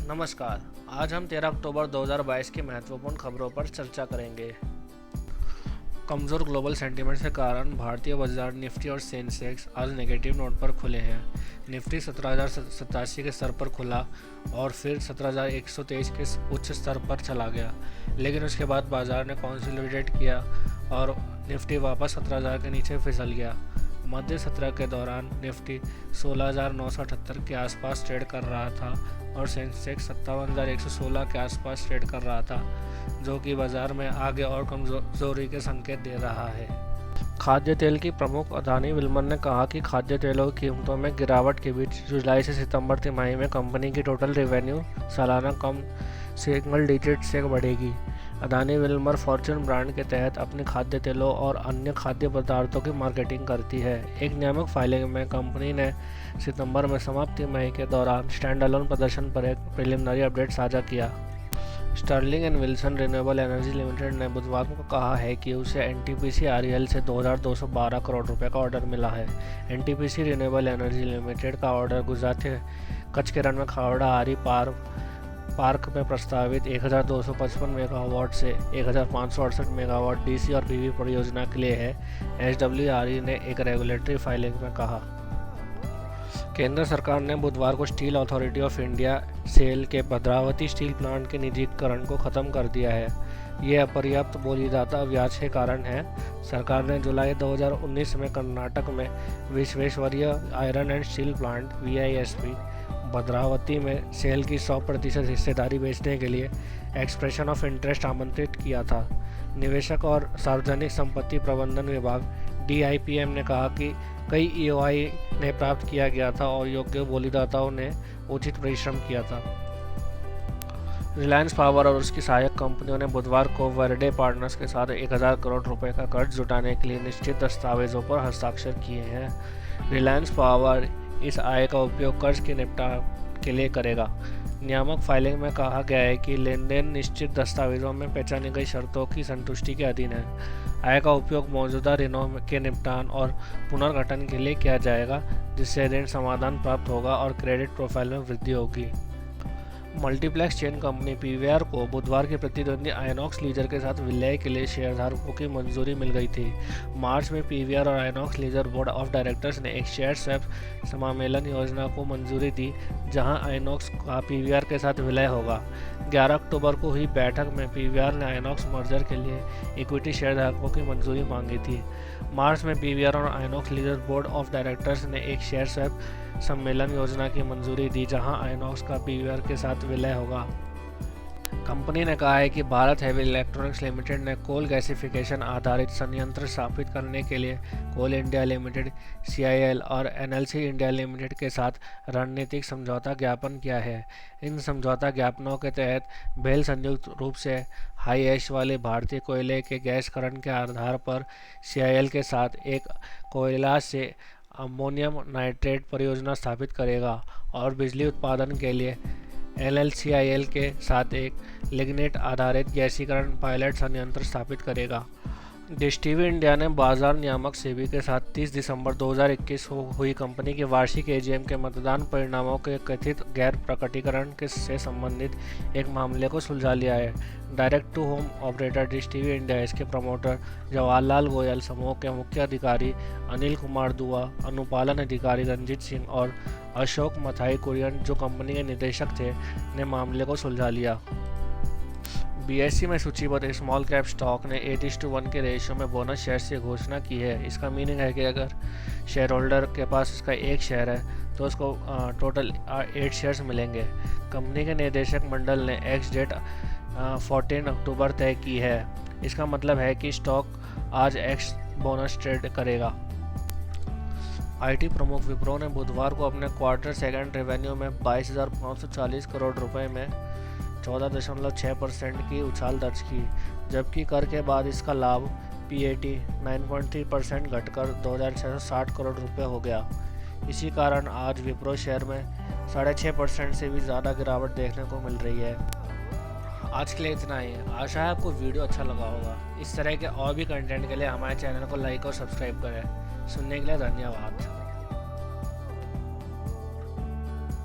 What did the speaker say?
नमस्कार। आज हम 13 अक्टूबर 2022 की महत्वपूर्ण खबरों पर चर्चा करेंगे। कमज़ोर ग्लोबल सेंटीमेंट के कारण भारतीय बाजार निफ्टी और सेंसेक्स आज नेगेटिव नोट पर खुले हैं। निफ्टी 17,087 के स्तर पर खुला और फिर 17,123 के उच्च स्तर पर चला गया, लेकिन उसके बाद बाजार ने कंसोलिडेट किया और निफ्टी वापस 17,000 के नीचे फिसल गया। मध्य सत्र के दौरान निफ्टी 16,978 के आसपास ट्रेड कर रहा था और सेंसेक्स 57,116 के आसपास ट्रेड कर रहा था, जो कि बाजार में आगे और कमजोरी के संकेत दे रहा है। खाद्य तेल की प्रमुख अदानी विल्मर ने कहा कि खाद्य तेलों की कीमतों में गिरावट के बीच जुलाई से सितंबर तिमाही में कंपनी की टोटल रेवेन्यू सालाना कम सिंगल डिजिट से बढ़ेगी। अदानी विल्मर फॉर्च्यून ब्रांड के तहत अपने खाद्य तेलों और अन्य खाद्य पदार्थों की मार्केटिंग करती है। एक नियामक फाइलिंग में कंपनी ने सितंबर में समाप्त तिमाही के दौरान स्टैंड अलोन प्रदर्शन पर एक प्रिलिमिनरी अपडेट साझा किया। Sterling and Wilson renewable energy limited ने बुधवार को कहा है कि उसे एनटीपीसी आरईएल से 2,212 करोड़ रुपए का ऑर्डर मिला है। एनटीपीसी रिन्यूएबल एनर्जी लिमिटेड का ऑर्डर गुजरात के कचकेरन में खावड़ा आरी पार्क में प्रस्तावित 1,255 मेगावाट से 1,568 मेगावाट डीसी और पीवी परियोजना के लिए है, एचडब्ल्यूआरई ने एक रेगुलेटरी फाइलिंग में कहा। केंद्र सरकार ने बुधवार को Steel Authority of India SAIL के भद्रावती स्टील प्लांट के निजीकरण को खत्म कर दिया है। ये अपर्याप्त बोलीदाता ब्याज के कारण है। सरकार ने जुलाई 2019 में कर्नाटक में Visvesvaraya iron and steel plant (VISP) Bhadravati में सेल की 100% हिस्सेदारी बेचने के लिए एक्सप्रेशन ऑफ इंटरेस्ट आमंत्रित किया था। निवेशक और सार्वजनिक संपत्ति प्रबंधन विभाग DIPM ने कहा कि कई EOI ने प्राप्त किया गया था और योग्य बोलीदाताओं ने उचित परिश्रम किया था। रिलायंस पावर और उसकी सहायक कंपनियों ने बुधवार को वर्डे पार्टनर्स के साथ 1,000 करोड़ रुपए का कर्ज जुटाने के लिए निश्चित दस्तावेजों पर हस्ताक्षर किए हैं। रिलायंस पावर इस आय का उपयोग कर्ज के निपटान के लिए करेगा। नियामक फाइलिंग में कहा गया है कि लेनदेन निश्चित दस्तावेजों में पहचानी गई शर्तों की संतुष्टि के अधीन है। आय का उपयोग मौजूदा ऋणों के निपटान और पुनर्गठन के लिए किया जाएगा, जिससे ऋण समाधान प्राप्त होगा और क्रेडिट प्रोफाइल में वृद्धि होगी। मल्टीप्लेक्स चेन कंपनी PVR को बुधवार के प्रतिद्वंदी आइनॉक्स लीजर के साथ विलय के लिए शेयरधारकों की मंजूरी मिल गई थी। मार्च में PVR और INOX leisure board of directors ने एक शेयर स्वैप समामेलन योजना को मंजूरी दी, जहां आइनॉक्स का PVR के साथ विलय होगा। 11 अक्टूबर को हुई बैठक में PVR ने आइनॉक्स मर्जर के लिए इक्विटी शेयरधारकों की मंजूरी मांगी थी। मार्च में PVR और INOX leisure board of directors ने एक शेयर स्वैप सम्मेलन योजना की मंजूरी दी, जहां आइनॉक्स का PVR के साथ विलय होगा। कंपनी ने कहा है कि भारत हेवी इलेक्ट्रॉनिक्स लिमिटेड ने कोल गैसिफिकेशन आधारित संयंत्र स्थापित करने के लिए कोल इंडिया लिमिटेड CIL और NLC इंडिया लिमिटेड के साथ रणनीतिक समझौता ज्ञापन किया है। इन समझौता ज्ञापनों के तहत बेल संयुक्त रूप से हाई ऐश वाले भारतीय कोयले के गैसीकरण के आधार पर CIL के साथ एक कोयला से अमोनियम नाइट्रेट परियोजना स्थापित करेगा और बिजली उत्पादन के लिए NLCIL के साथ एक लिग्निट आधारित गैसीकरण पायलट संयंत्र स्थापित करेगा। डिश टीवी इंडिया ने बाजार नियामक सेबी के साथ 30 दिसंबर 2021 को हुई कंपनी के वार्षिक AGM के मतदान परिणामों के कथित गैर प्रकटीकरण से संबंधित एक मामले को सुलझा लिया है। Direct to home operator dish TV India, इसके प्रमोटर जवाहरलाल गोयल, समूह के मुख्य अधिकारी अनिल कुमार दुआ, अनुपालन अधिकारी रंजीत सिंह और अशोक मथाई कुरियन, जो कंपनी के निदेशक थे, ने मामले को सुलझा लिया। BSE में सूचीबद्ध स्मॉल कैप स्टॉक ने 8:1 के रेशियो में बोनस शेयर की घोषणा की है। इसका मीनिंग है कि अगर शेयर होल्डर के पास इसका एक शेयर है तो उसको टोटल 8 शेयर्स मिलेंगे। कंपनी के निदेशक मंडल ने एक्स डेट 14 अक्टूबर तय की है। इसका मतलब है कि स्टॉक आज एक्स बोनस ट्रेड करेगा। IT प्रमुख विप्रो ने बुधवार को अपने क्वार्टर सेकंड रेवेन्यू में 22,540 करोड़ रुपए में 14.6% की उछाल दर्ज की, जबकि कर के बाद इसका लाभ PAT 9.3% घटकर 2,660 करोड़ रुपए हो गया। इसी कारण आज विप्रो शेयर में 6.5% से भी ज़्यादा गिरावट देखने को मिल रही है। आज के लिए इतना ही। आशा है आपको वीडियो अच्छा लगा होगा। इस तरह के और भी कंटेंट के लिए हमारे चैनल को लाइक और सब्सक्राइब करें। सुनने के लिए धन्यवाद।